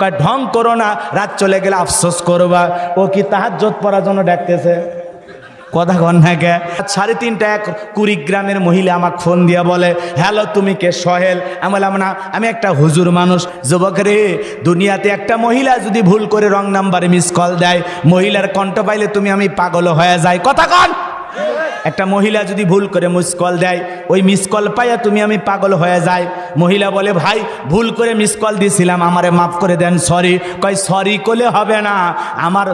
কয় ঢং করো না, রাত চলে গেলে আফসোস করবা। ও কি তাহাজ্জুদ পড়ার জন্য ডাকতেছে? কথা কন না কে? 3:30 এক কুড়িগ্রামের মহিলা আমাকে ফোন দিয়া বলে, হ্যালো তুমি কে? সোহেল। আমি বললাম না, আমি একটা হুজুর মানুষ। যুবক রে, দুনিয়াতে একটা মহিলা যদি ভুল করে রং নাম্বারে মিস কল দেয়, মহিলার কণ্ঠ পাইলে তুমি আমি পাগল হয়ে যাই। কথা কন। একটা মহিলা যদি ভুল করে মিস কল দেয়, ওই মিস কল পাইয়া তুমি আমি পাগল হয়ে যাই। মহিলা বলে, ভাই ভুল করে মিস কল দিয়েছিলাম, আমারে মাফ করে দেন, সরি। কয় সরি করলে হবে না, আমার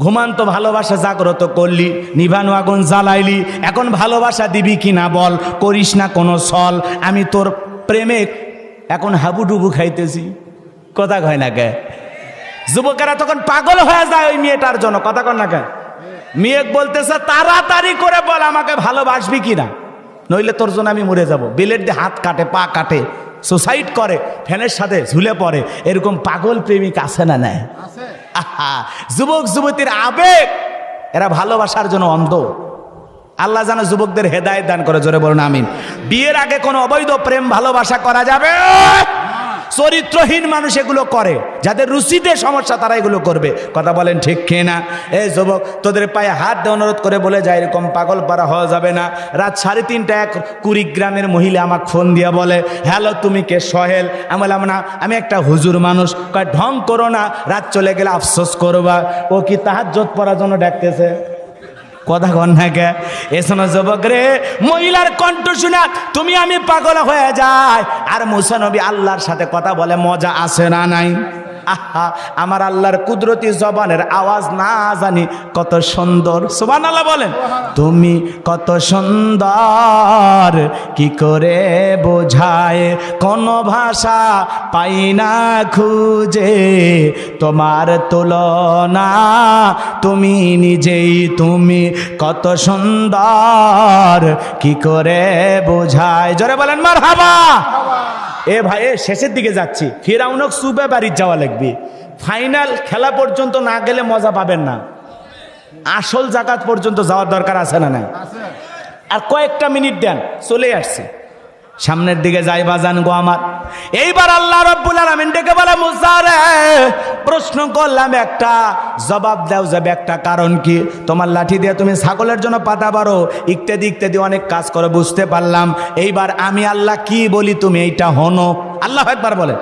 ঘুমান্ত ভালোবাসা জাগ্রত করলি, নিভানো আগুন জ্বালাইলি, এখন ভালোবাসা দিবি কিনা বল, করিস না কোনো ছল, আমি তোর প্রেমে এখন হাবুডুবু খাইতেছি। কথা কয় না কে? যুবকেরা তখন পাগল হয়ে যায় ওই মেয়েটার জন্য। কথা কন না কে? মেয়ে বলতেছে, তাড়াতাড়ি করে বল আমাকে ভালোবাসবি কিনা, নইলে তোর জন্য আমি মরে যাব। বিলেট দিয়ে হাত কাটে, পা কাটে, সুসাইড করে, ফ্যানের সাথে ঝুলে পড়ে। এরকম পাগল প্রেমিক আছে না নাই? আহা, যুবক যুবতীর আবেগ, এরা ভালোবাসার জন্য অন্ধ। আল্লাহ যেন যুবকদের হেদায়েত দান করে, জোরে বলুন আমিন। বিয়ের আগে কোনো অবৈধ প্রেম ভালোবাসা করা যাবে? চরিত্রহীন মানুষ এগুলো করে, যাদের রুচিতে সমস্যা তারা এগুলো করবে। কথা বলেন ঠিক কিনা? এই যুবক, তোদের পায়ে হাত দিয়ে অনুরোধ করে বলে যায়, এরকম পাগল পারা হওয়া যাবে না। রাত 3:30 এক কুড়িগ্রামের মহিলা আমাকে ফোন দিয়া বলে, হ্যালো তুমি কে? সোহেল। আমি বললাম না, আমি একটা হুজুর মানুষ। কয় ঢং করো না, রাত চলে গেলে আফসোস করবা। ও কি তাহাজ্জুদ পড়ার জন্য ডাকতেছে? কথা কন না কে? এসনো যুবক রে, মহিলার কণ্ঠ শুনে তুমি আমি পাগল হয়ে যাই। আর মুসা নবী আল্লাহর সাথে কথা বলে, মজা আছে না নাই? আহা, আমার আল্লাহর কুদরতি জবানের আওয়াজ না জানি কত সুন্দর। সুবহানাল্লাহ বলেন। তুমি কত সুন্দর, কি করে বোঝায়, কোন ভাষা পাই না খুঁজে তোমার তুলনা, তুমি নিজেই, তুমি কত সুন্দর, কি করে বোঝায়। জোরে বলেন মারহাবা। এ ভাই, শেষের দিকে যাচ্ছি, ফিরাউনক সুবে বাড়ি যাওয়া লাগবে। ফাইনাল খেলা পর্যন্ত না গেলে মজা পাবেন না। আসল জাকাত পর্যন্ত যাওয়ার দরকার আছে না নাই? আর কয়েকটা মিনিট দেন, চলে আসছে। সামনের দিকে যাই বাজান গো আমার। এইবার আল্লাহ রাব্বুল আলামিন ডেকে বলে, মুসা রে, প্রশ্ন করলাম একটা, জবাব দাও যাবে একটা। কারণ কি? তোমার লাঠি দিয়ে তুমি ছাগলের জন্য পাতা বারো, ইত্যাদি ইত্যাদি অনেক কাজ করো, বুঝতে পারলাম। এইবার আমি আল্লাহ কি বলি তুমি এইটা হনো। আল্লাহ একবার বলেন,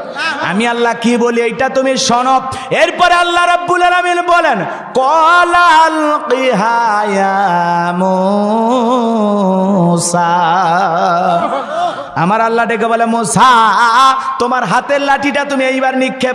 আমি আল্লাহ কি বলি এইটা তুমি শোনো। এরপরে আল্লাহ রাব্বুল আলামিন বলেন, কলাল কিহায়া মুসা। আমার আল্লাহ ডেকে বলে, মুসা তোমার হাতের লাঠিটা তুমি এইবার নিক্ষেপ